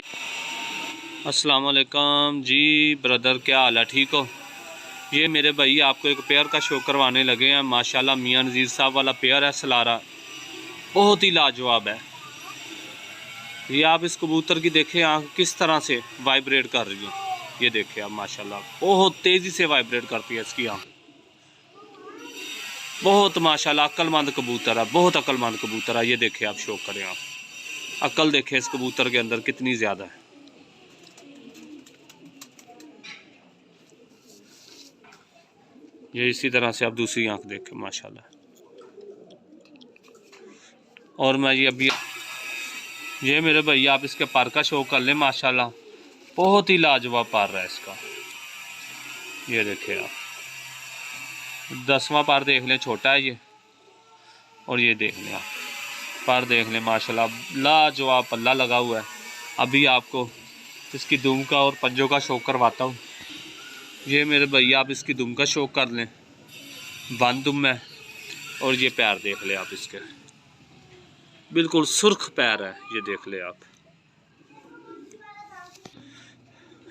अस्सलाम वालेकुम जी ब्रदर, क्या हाल है? ठीक हो? ये मेरे भाई आपको एक पेयर का शो करवाने लगे हैं। माशाल्लाह मियां नज़ीर साहब वाला पेयर है सलारा, बहुत ही लाजवाब है। ये आप इस कबूतर की देखें आँख किस तरह से वाइब्रेट कर रही है। ये देखें आप, माशाल्लाह बहुत तेज़ी से वाइब्रेट करती है इसकी आँख। बहुत माशाल्लाह अक्लमंद कबूतर है, बहुत अक्लमंद कबूतर है। ये देखें आप, शो करें आप, अक्ल देखें इस कबूतर के अंदर कितनी ज़्यादा है। ये इसी तरह से आप दूसरी आँख देखें माशाल्लाह। और मैं ये मेरे भैया आप इसके पर का शो कर लें, माशाल्लाह बहुत ही लाजवाब पर है इसका। ये देखें आप, 10वां पर देख लें, छोटा है ये। और ये देख लें आप, पर देख लें माशाल्लाह लाजवाब पल्ला लगा हुआ है। अभी आपको इसकी दुम का और पंजों का शो करवाता हूँ। ये मेरे भैया आप इसकी दुम का शो कर लें, बंद दुम है। और ये पैर देख ले आप इसके, बिल्कुल सुर्ख पैर है। ये देख ले आप।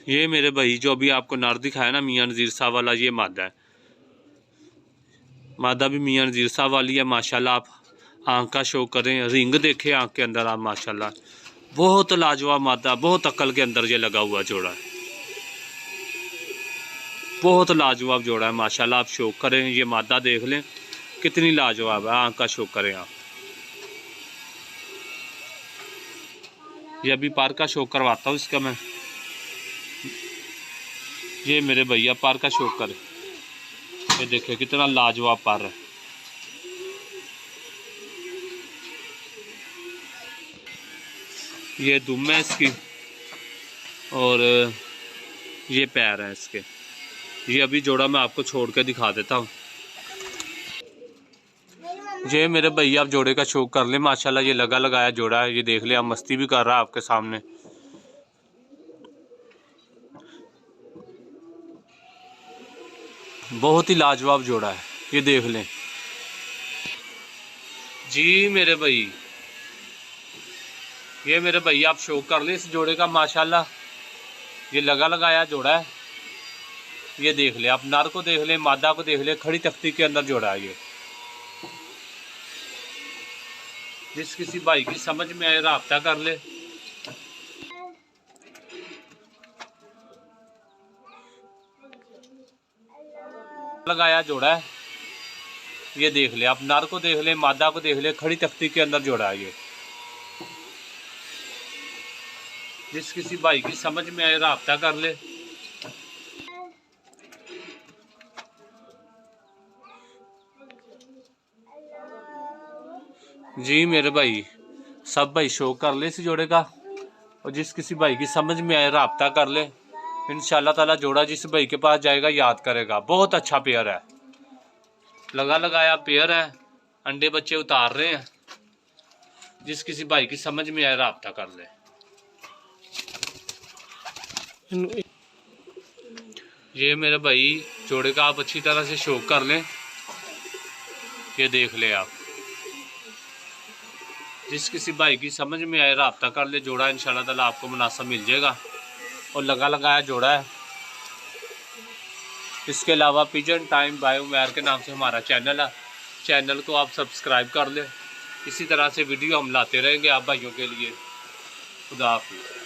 ये मेरे भाई जो अभी आपको नर दिखाया ना मियां नज़ीर साहब वाला, ये मादा है। मादा भी मियां नज़ीर साहब वाली है माशाल्लाह। आप आँख का शो करें, रिंग देखें आँख के अंदर आप, माशाल्लाह बहुत लाजवाब मादा, बहुत अक्ल के अंदर ये लगा हुआ जोड़ा है। बहुत लाजवाब जोड़ा है माशाल्लाह। आप शो करें, ये मादा देख लें कितनी लाजवाब है। आँख का शो करें आप। ये अभी पार का शो करवाता हूँ इसका मैं। ये मेरे भैया पार का शो करें, ये देखे कितना लाजवाब पार है। ये दुम है इसकी और ये पैर है इसके। ये अभी जोड़ा मैं आपको छोड़ के दिखा देता हूँ। ये मेरे भैया आप जोड़े का शो कर ले माशाल्लाह। ये लगा लगाया जोड़ा है, ये देख ले आप, मस्ती भी कर रहा है आपके सामने। बहुत ही लाजवाब जोड़ा है, ये देख लें जी मेरे भाई। ये मेरे भैया आप शो कर ले इस जोड़े का माशाल्लाह। ये लगा लगाया जोड़ा है। ये देख ले आप, नर को देख ले, मादा को देख ले, खड़ी तख्ती के अंदर जोड़ा है ये। जिस किसी भाई की समझ में आए राब्ता कर ले। लगाया जोड़ा है। ये देख ले आप, नर को देख ले, मादा को देख ले, खड़ी तख्ती के अंदर जोड़ा है ये। जिस किसी भाई की समझ में आए राब्ता कर ले। जी मेरे भाई, सब भाई शो कर ले इस जोड़े का। और जिस किसी भाई की समझ में आए राब्ता कर ले। इंशाल्लाह ताला जोड़ा जिस भाई के पास जाएगा याद करेगा। बहुत अच्छा पेयर है, लगा लगाया पेयर है, अंडे बच्चे उतार रहे हैं। जिस किसी भाई की समझ में आए राब्ता कर ले। ये मेरे भाई जोड़े का आप अच्छी तरह से शो कर लें। ये देख ले आप, जिस किसी भाई की समझ में आए राब्ता कर ले। जोड़ा इंशाल्लाह ताला आपको मुनासिब मिल जाएगा। और लगा लगाया जोड़ा है। इसके अलावा पिजन टाइम बायोमेर के नाम से हमारा चैनल है, चैनल को आप सब्सक्राइब कर लें। इसी तरह से वीडियो हम लाते रहेंगे आप भाइयों के लिए। खुदा हाफिज़।